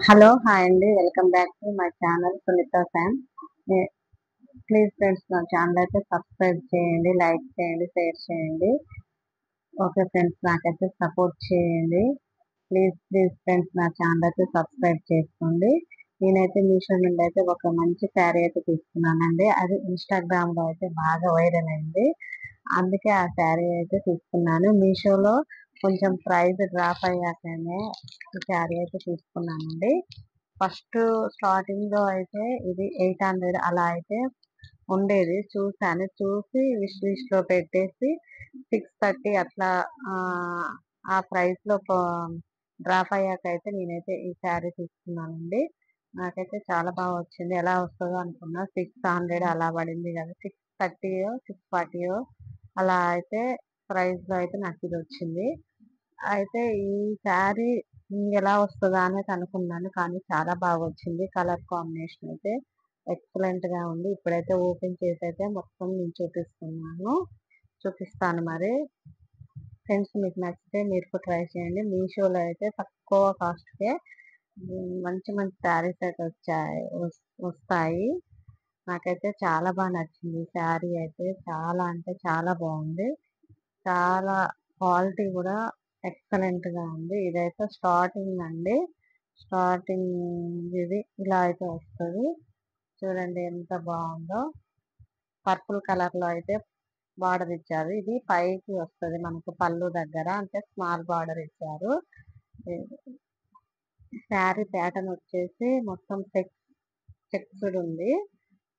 Hello hi అండి, welcome back to my channel Sunitha fan. Please friends, నా channel అయితే subscribe చేయండి, లైక్ చేయండి, షేర్ చేయండి. ఓకే ఫ్రెండ్స్, నాకైతే సపోర్ట్ చేయండి. ప్లీజ్ ప్లీజ్ ఫ్రెండ్స్, నా ఛానల్ అయితే సబ్స్క్రైబ్ చేసుకోండి. నేనైతే మీషో నుండి అయితే ఒక మంచి శారీ అయితే తీసుకున్నానండి. అది ఇన్స్టాగ్రామ్ లో అయితే బాగా వైరల్ అయింది. అందుకే ఆ శారీ అయితే తీసుకున్నాను. మీషోలో కొంచెం ప్రైస్ డ్రాప్ అయ్యాకనే ఈ శారీ అయితే తీసుకున్నానండి. ఫస్ట్ స్టార్టింగ్ లో అయితే ఇది 800 అలా అయితే ఉండేది. చూసాను, చూసి విష్ లిస్ట్ లో పెట్టేసి 630 అట్లా ఆ ఆ ప్రైస్ లో డ్రాప్ అయ్యాక అయితే నేనైతే ఈ శారీ తీసుకున్నానండి. నాకైతే చాలా బాగా వచ్చింది. ఎలా వస్తుందో అనుకున్నా, 600 అలా పడింది కదా, 630 640 అలా అయితే ప్రైస్ లో అయితే నాకు ఇది వచ్చింది. అయితే ఈ శారీ ఎలా వస్తుందా అనేది అనుకున్నాను, కానీ చాలా బాగా వచ్చింది. కలర్ కాంబినేషన్ అయితే ఎక్సలెంట్ గా ఉంది. ఇప్పుడైతే ఓపెన్ చేసి అయితే మొత్తం నేను చూపిస్తాను. మరి ఫ్రెండ్స్, మీకు నచ్చితే మీరు కూడా ట్రై చేయండి. మీషోలో అయితే తక్కువ కాస్ట్కే మంచి మంచి శారీస్ అయితే వస్తాయి. నాకైతే చాలా బాగా నచ్చింది. శారీ అయితే చాలా అంటే చాలా బాగుంది. చాలా క్వాలిటీ కూడా ఎక్సలెంట్ గా ఉంది. ఇదైతే స్టార్టింగ్ అండి, స్టార్టింగ్ ఇది ఇలా అయితే వస్తుంది. చూడండి ఎంత బాగుందో. పర్పుల్ కలర్ లో అయితే బార్డర్ ఇచ్చారు. ఇది పైకి వస్తుంది మనకు పళ్ళు దగ్గర, అంటే స్మాల్ బార్డర్ ఇచ్చారు. శారీ ప్యాటర్న్ వచ్చేసి మొత్తం చెక్స్డ్ ఉంది.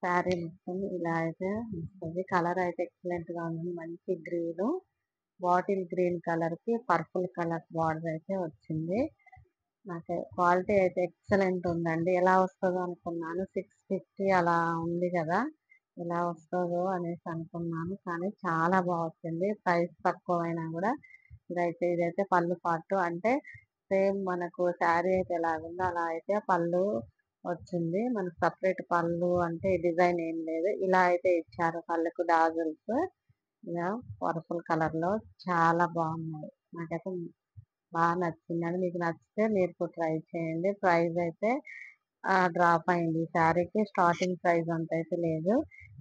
శారీ మొత్తం ఇలా అయితే వస్తుంది. కలర్ అయితే ఎక్సలెంట్ గా ఉంది. మంచి గ్రీన్, బాటిల్ గ్రీన్ కలర్ కి పర్పుల్ కలర్ బార్డర్ అయితే వచ్చింది. నాకు క్వాలిటీ అయితే ఎక్సలెంట్ ఉందండి. ఎలా వస్తుందో అనుకున్నాను, 650 అలా ఉంది కదా, ఎలా వస్తుందో అనేసి అనుకున్నాను, కానీ చాలా బాగా వచ్చింది. ప్రైస్ తక్కువైనా కూడా ఇదైతే పళ్ళు పాటు, అంటే సేమ్ మనకు శారీ అయితే ఎలాగుందో అలా అయితే పళ్ళు వచ్చింది. మనకు సపరేట్ పళ్ళు అంటే డిజైన్ ఏం లేదు, ఇలా అయితే ఇచ్చారు. పళ్ళకు డాజల్స్ ఇలా పర్పుల్ కలర్ లో చాలా బాగున్నాయి. నాకైతే బాగా నచ్చిందండి. మీకు నచ్చితే మీరు కూడా ట్రై చేయండి. ప్రైస్ అయితే డ్రాప్ అయింది. ఈ శారీకి స్టార్టింగ్ ప్రైస్ అంత అయితే లేదు.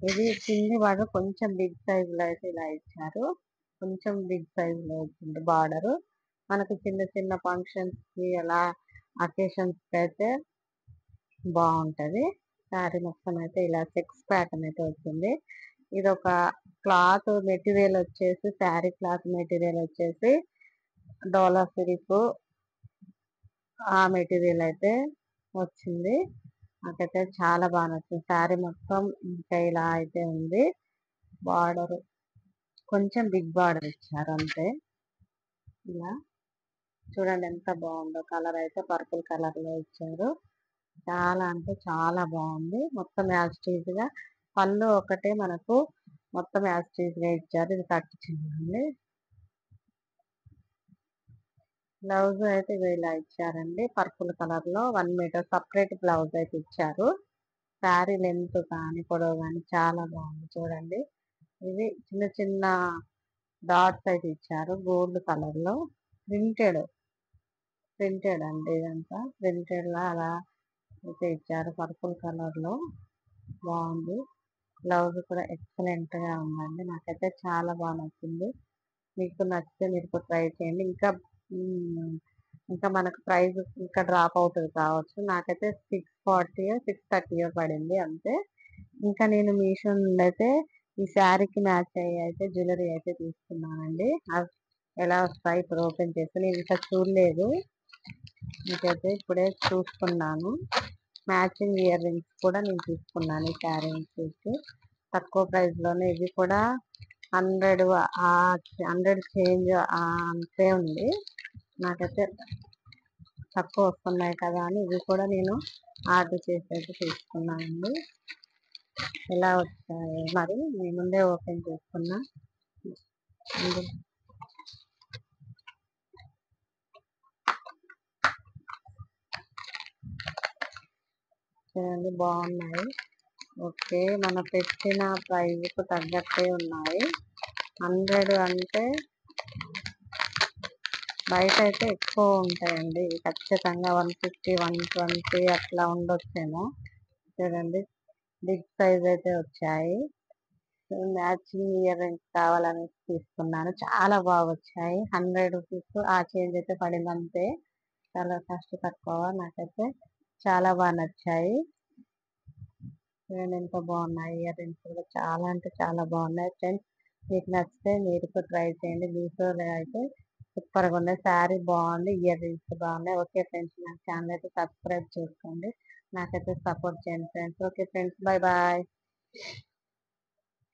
ఇది కింది బాగా కొంచెం బిగ్ సైజ్ లో అయితే ఇలా ఇచ్చారు. కొంచెం బిగ్ సైజ్ లో వచ్చింది బార్డర్. మనకు చిన్న చిన్న ఫంక్షన్స్ కి అలా అకేషన్స్ కి అయితే బాగుంటది. శారీ మొత్తం అయితే ఇలా చెక్స్ ప్యాటర్న్ అయితే వచ్చింది. ఇది ఒక క్లాత్ మెటీరియల్ వచ్చేసి, శారీ క్లాత్ మెటీరియల్ వచ్చేసి డోలా సిల్క్ ఆ మెటీరియల్ అయితే వచ్చింది. నాకైతే చాలా బాగా నచ్చింది. శారీ మొత్తం ఇంకా ఇలా అయితే ఉంది. బార్డర్ కొంచెం బిగ్ బార్డర్ ఇచ్చారు అంతే. ఇలా చూడండి ఎంత బాగుందో. కలర్ అయితే పర్పుల్ కలర్ లో ఇచ్చారు. చాలా అంటే చాలా బాగుంది. మొత్తం యాస్టీజ్ గా పళ్ళు ఒకటే మనకు మొత్తం యాస్టీజ్ గా ఇచ్చారు. ఇది కట్ చేయండి. బ్లౌజ్ అయితే ఇలా ఇచ్చారండి, పర్పుల్ కలర్ లో 1 మీటర్ సపరేట్ బ్లౌజ్ అయితే ఇచ్చారు. శారీ లెంత్ కానీ పొడవు కానీ చాలా బాగుంది. చూడండి, ఇది చిన్న చిన్న డాట్స్ అయితే ఇచ్చారు గోల్డ్ కలర్ లో. ప్రింటెడ్ ప్రింటెడ్ అండి, ఇదంతా ప్రింటెడ్ లా అలా అయితే ఇచ్చారు. పర్పుల్ కలర్ లో బాగుంది. బ్లౌజ్ కూడా ఎక్సలెంట్ గా ఉందండి. నాకైతే చాలా బాగా నచ్చింది. మీకు నచ్చితే మీరు కూడా ట్రై చేయండి. ఇంకా మనకు ప్రైస్ ఇంకా డ్రాప్ అవుతుంది కావచ్చు. నాకైతే 640 630 పడింది అంతే. ఇంకా నేను మీషో నుండి అయితే ఈ శారీకి మ్యాచ్ అయ్యి అయితే జ్యువెలరీ అయితే తీసుకున్నానండి. అవి ఎలా వస్తాయి ఇప్పుడు ఓపెన్ చేసి, నేను ఇంకా చూడలేదు. ఇంకైతే ఇప్పుడే చూస్తున్నాను. మ్యాచింగ్ ఇయర్ రింగ్స్ కూడా నేను తీసుకున్నాను ఈ శారీ చూసి. తక్కువ ప్రైస్ లోనే, ఇవి కూడా 100 చేంజ్ అంతే ఉంది. నాకైతే తక్కువ వస్తున్నాయి కదా అని ఇవి కూడా నేను ఆర్డర్ చేసి అయితే తీసుకున్నానండి. ఎలా వచ్చాయి మరి, మీ ముందే ఓపెన్ చేసుకున్నా. చూడండి బాగున్నాయి. ఓకే, మన పెట్టిన ప్రైస్ కు తగ్గట్టే ఉన్నాయి. 100 అంటే బయట అయితే ఎక్కువ ఉంటాయండి. ఇవి ఖచ్చితంగా 150, 120 అట్లా ఉండొచ్చేమో. చూడండి బిగ్ సైజ్ అయితే వచ్చాయి. మ్యాచింగ్ ఇయర్ రింగ్స్ కావాలని తీసుకున్నాను. చాలా బాగా వచ్చాయి. 100 రూపీస్ ఆ చేంజ్ అయితే పడింది అంతే. చాలా కాస్ట్ తక్కువ. నాకైతే చాలా బాగా నచ్చాయి. చూడండి ఎంత బాగున్నాయి. ఇయర్ రింగ్స్ కూడా చాలా అంటే చాలా బాగున్నాయి ఫ్రెండ్స్. మీకు నచ్చితే మీరు కూడా ట్రై చేయండి. మీషోలో అయితే సూపర్ గా ఉన్నాయి. శారీ బాగుంది, ఇయర్ రింగ్స్ బాగున్నాయి. ఓకే ఫ్రెండ్స్, నా ఛానల్ అయితే సబ్స్క్రైబ్ చేసుకోండి. నాకైతే సపోర్ట్ చేయండి friends. Okay friends, bye bye.